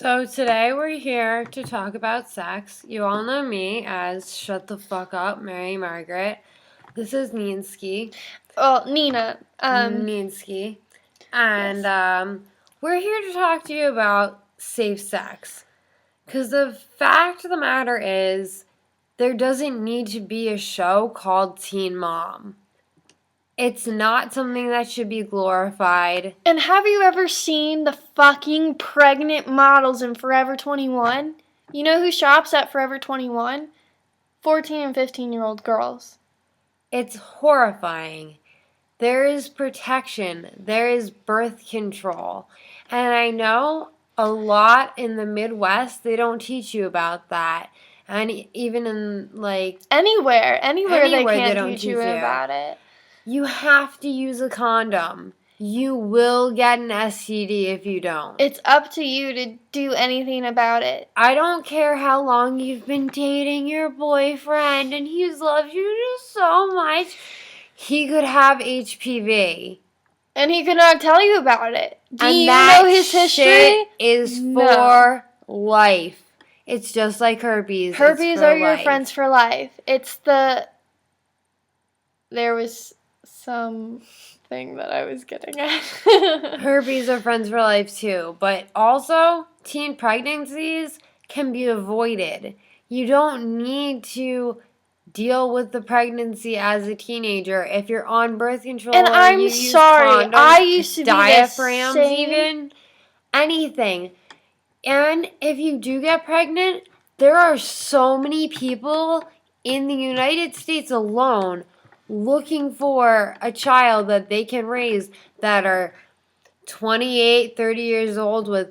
So today we're here to talk about sex. You all know me as Shut the Fuck Up, Mary Margaret. This is Ninsky. Well, Nina. Ninsky. And Yes. we're here to talk to you about safe sex. Because the fact of the matter is, there doesn't need to be a show called Teen Mom. It's not something that should be glorified. And have you ever seen the fucking pregnant models in Forever 21? You know who shops at Forever 21? 14 and 15-year-old girls. It's horrifying. There is protection. There is birth control. And I know a lot in the Midwest, they don't teach you about that. And even in Anywhere they can't don't teach you about it. You have to use a condom. You will get an STD if you don't. It's up to you to do anything about it. I don't care how long you've been dating your boyfriend and he's loved you just so much. He could have HPV. And he could not tell you about it. Do and you that know his history? Shit is for life. It's just like herpes. Herpes are your friends for life. There was something that I was getting at. Herpes are friends for life too. But also, teen pregnancies can be avoided. You don't need to deal with the pregnancy as a teenager if you're on birth control. And I'm sorry, I used to be diaphragms, even anything. And if you do get pregnant, there are so many people in the United States alone looking for a child that they can raise that are 28, 30 years old with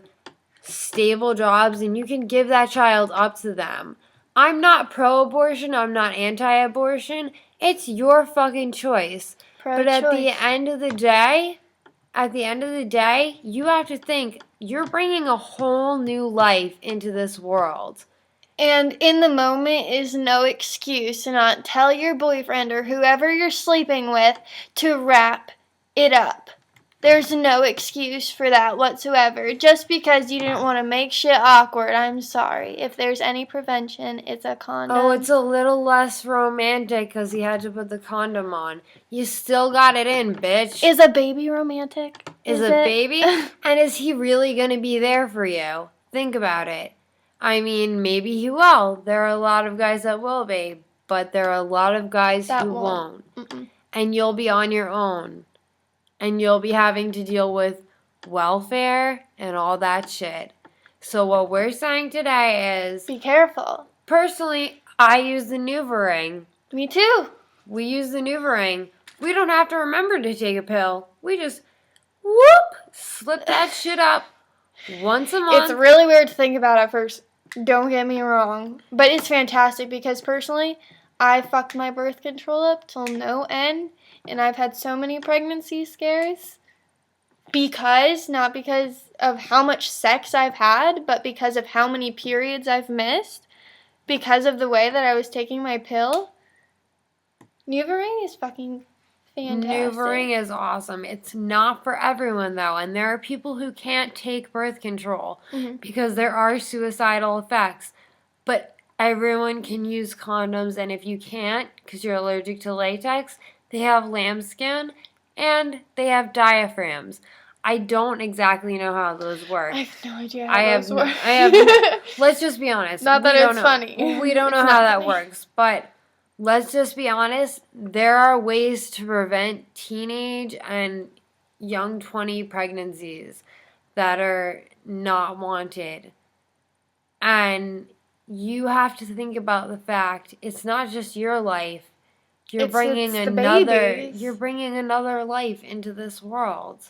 stable jobs, and you can give that child up to them. I'm not pro-abortion. I'm not anti-abortion. It's your fucking choice. But at the end of the day, you have to think you're bringing a whole new life into this world. And in the moment is no excuse to not tell your boyfriend or whoever you're sleeping with to wrap it up. There's no excuse for that whatsoever. Just because you didn't want to make shit awkward, I'm sorry. If there's any prevention, it's a condom. Oh, it's a little less romantic because he had to put the condom on. You still got it in, bitch. Is a baby romantic? Is a baby? And is he really going to be there for you? Think about it. I mean, maybe he will. There are a lot of guys that will be, but there are a lot of guys who won't. And you'll be on your own. And you'll be having to deal with welfare and all that shit. So what we're saying today is... be careful. Personally, I use the NuvaRing. Me too. We use the NuvaRing. We don't have to remember to take a pill. We just, whoop, slip that shit up once a month. It's really weird to think about at first. Don't get me wrong. But it's fantastic because personally, I fucked my birth control up till no end. And I've had so many pregnancy scares not because of how much sex I've had, but because of how many periods I've missed, because of the way that I was taking my pill. NuvaRing is fucking fantastic. NuvaRing is awesome. It's not for everyone, though, and there are people who can't take birth control because there are suicidal effects. But everyone can use condoms, and if you can't because you're allergic to latex, they have lambskin, and they have diaphragms. I don't exactly know how those work. I have no idea how those work. Let's just be honest. Not that it's funny. We don't know how that works, but let's just be honest. There are ways to prevent teenage and young 20 pregnancies that are not wanted. And you have to think about the fact it's not just your life. You're bringing another life into this world.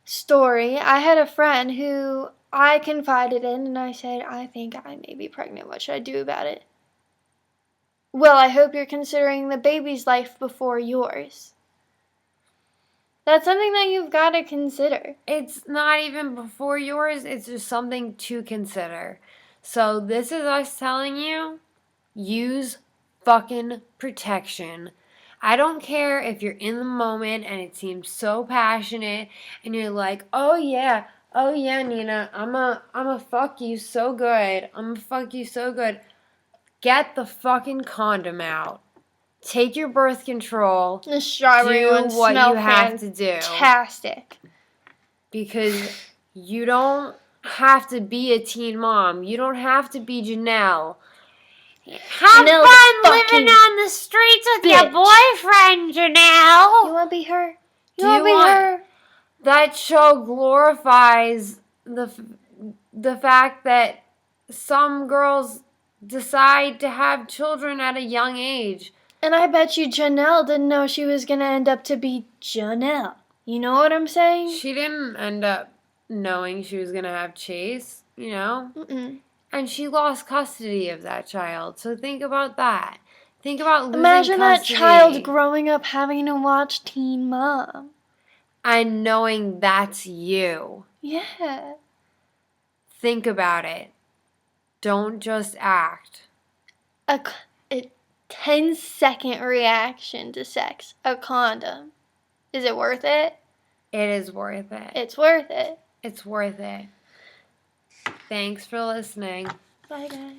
Story. I had a friend who I confided in and I said, I think I may be pregnant. What should I do about it? Well, I hope you're considering the baby's life before yours. That's something that you've got to consider. It's not even before yours. It's just something to consider. So this is us telling you, use fucking protection. I don't care if you're in the moment and it seems so passionate and you're like, oh yeah, oh yeah, Nina, I'm a fuck you so good. I'm a fuck you so good. Get the fucking condom out. Take your birth control. The strawberry Do ones what smell you have to do. fantastic. Because you don't have to be a teen mom. You don't have to be Janelle. Have Janelle's fun a fucking living on the streets with your bitch. boyfriend, Janelle. You want to be her? Do you want- That show glorifies the fact that some girls decide to have children at a young age. And I bet you Janelle didn't know she was going to end up to be Janelle. You know what I'm saying? She didn't end up knowing she was going to have Chase, you know? Mm-mm. And she lost custody of that child. So think about that. Think about losing Imagine custody. that child growing up having to watch Teen Mom. And knowing that's you. Yeah. Think about it. Don't just act. A 10-second reaction to sex. A condom. Is it worth it? It is worth it. It's worth it. It's worth it. Thanks for listening. Bye, guys.